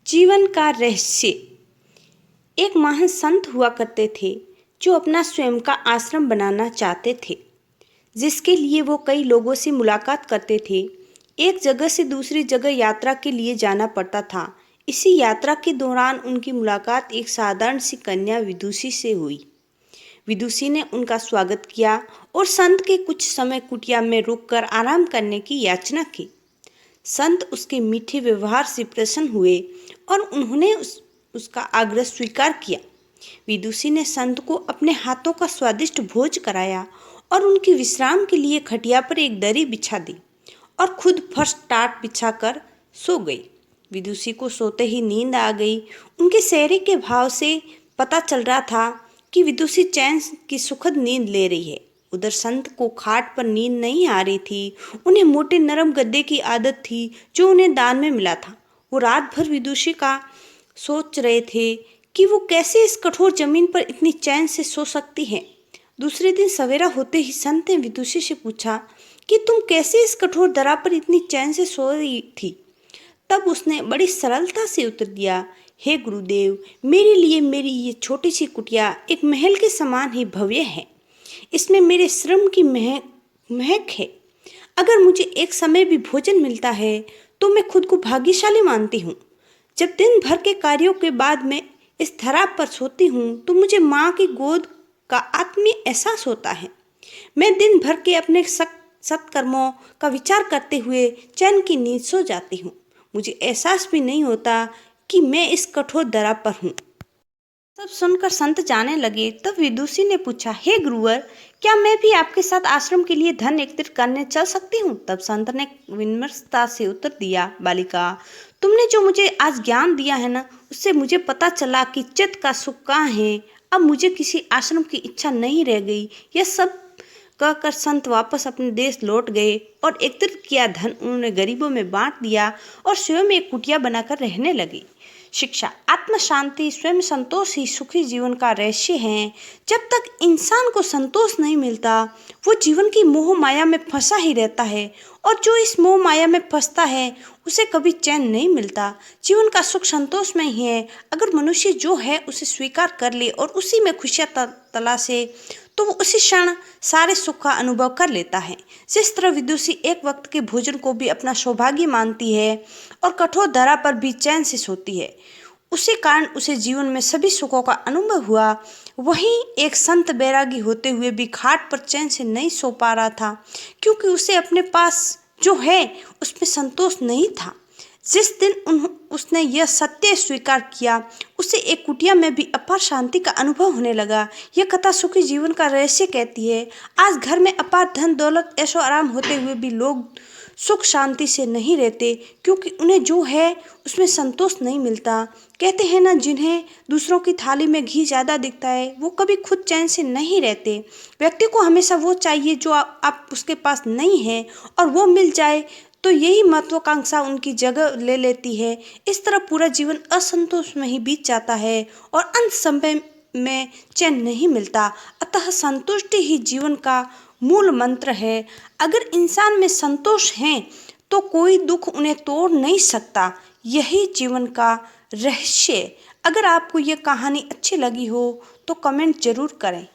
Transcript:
जीवन का रहस्य। एक महान संत हुआ करते थे जो अपना स्वयं का आश्रम बनाना चाहते थे, जिसके लिए वो कई लोगों से मुलाकात करते थे। एक जगह से दूसरी जगह यात्रा के लिए जाना पड़ता था। इसी यात्रा के दौरान उनकी मुलाकात एक साधारण सी कन्या विदुषी से हुई। विदुषी ने उनका स्वागत किया और संत के कुछ समय कुटिया में रुककर आराम करने की याचना की। संत उसके मीठे व्यवहार से प्रसन्न हुए और उन्होंने उसका आग्रह स्वीकार किया। विदुषी ने संत को अपने हाथों का स्वादिष्ट भोज कराया और उनकी विश्राम के लिए खटिया पर एक दरी बिछा दी और खुद फर्श टाट बिछाकर सो गई। विदुषी को सोते ही नींद आ गई। उनके चेहरे के भाव से पता चल रहा था कि विदुषी चैन की सुखद नींद ले रही है। उधर संत को खाट पर नींद नहीं आ रही थी। उन्हें मोटे नरम गद्दे की आदत थी जो उन्हें दान में मिला था। वो रात भर विदुषी का सोच रहे थे कि वो कैसे इस कठोर जमीन पर इतनी चैन से सो सकती है। दूसरे दिन सवेरा होते ही संत ने विदुषी से पूछा कि तुम कैसे इस कठोर दरा पर इतनी चैन से सो रही थी। तब उसने बड़ी सरलता से उत्तर दिया, हे गुरुदेव, मेरे लिए मेरी ये छोटी सी कुटिया एक महल के समान ही भव्य है। इसमें मेरे श्रम की महक है। अगर मुझे एक समय भी भोजन मिलता है तो मैं खुद को भाग्यशाली मानती हूँ। जब दिन भर के कार्यों के बाद मैं इस धरा पर सोती हूँ तो मुझे माँ की गोद का आत्मीय एहसास होता है। मैं दिन भर के अपने सत्कर्मों का विचार करते हुए चैन की नींद सो जाती हूँ। मुझे एहसास भी नहीं होता कि मैं इस कठोर दरा पर हूँ। सब सुनकर संत जाने लगे। तब विदुषी ने पूछा, हे गुरुवर, क्या मैं भी आपके साथ आश्रम के लिए धन एकत्रित करने चल सकती हूँ? तब संत ने विनम्रता से उत्तर दिया, बालिका, तुमने जो मुझे आज ज्ञान दिया है ना, उससे मुझे पता चला कि चित्त का सुख कहाँ है। अब मुझे किसी आश्रम की इच्छा नहीं रह गई। यह सब कहकर संत वापस अपने देश लौट गए और एकत्रित किया धन उन्होंने गरीबों में बांट दिया और स्वयं एक कुटिया बनाकर रहने लगे। शिक्षा। आत्म शांति, स्वयं संतोष ही सुखी जीवन का रहस्य है। जब तक इंसान को संतोष नहीं मिलता वो जीवन की मोह माया में फंसा ही रहता है, और जो इस मोह माया में फंसता है उसे कभी चैन नहीं मिलता। जीवन का सुख संतोष में ही है। अगर मनुष्य जो है उसे स्वीकार कर ले और उसी में खुशियाँ तलाशे तो वो उसी क्षण सारे सुख का अनुभव कर लेता है। जिस तरह विदुषी एक वक्त के भोजन को भी अपना सौभाग्य मानती है और कठोर धरा पर भी चैन से सोती है, उसी कारण उसे जीवन में सभी सुखों का अनुभव हुआ। वहीं एक संत बैरागी होते हुए भी खाट पर चैन से नहीं सो पा रहा था, क्योंकि उसे अपने पास जो है उसमें संतोष नहीं था। जिस दिन उसने यह सत्य स्वीकार किया, उसे एक कुटिया में भी अपार शांति का अनुभव होने लगा। यह कथा सुखी जीवन का रहस्य कहती है। आज घर में अपार धन दौलत ऐशो आराम होते हुए भी लोग सुख शांति से नहीं रहते, क्योंकि उन्हें जो है उसमें संतोष नहीं मिलता। कहते हैं ना, जिन्हें दूसरों की थाली में घी ज़्यादा दिखता है वो कभी खुद चैन से नहीं रहते। व्यक्ति को हमेशा वो चाहिए जो आप उसके पास नहीं है, और वो मिल जाए तो यही महत्वाकांक्षा उनकी जगह ले लेती है। इस तरह पूरा जीवन असंतोष में ही बीत जाता है और अंत समय में चैन नहीं मिलता। अतः संतुष्टि ही जीवन का मूल मंत्र है। अगर इंसान में संतोष है तो कोई दुख उन्हें तोड़ नहीं सकता। यही जीवन का रहस्य। अगर आपको यह कहानी अच्छी लगी हो तो कमेंट जरूर करें।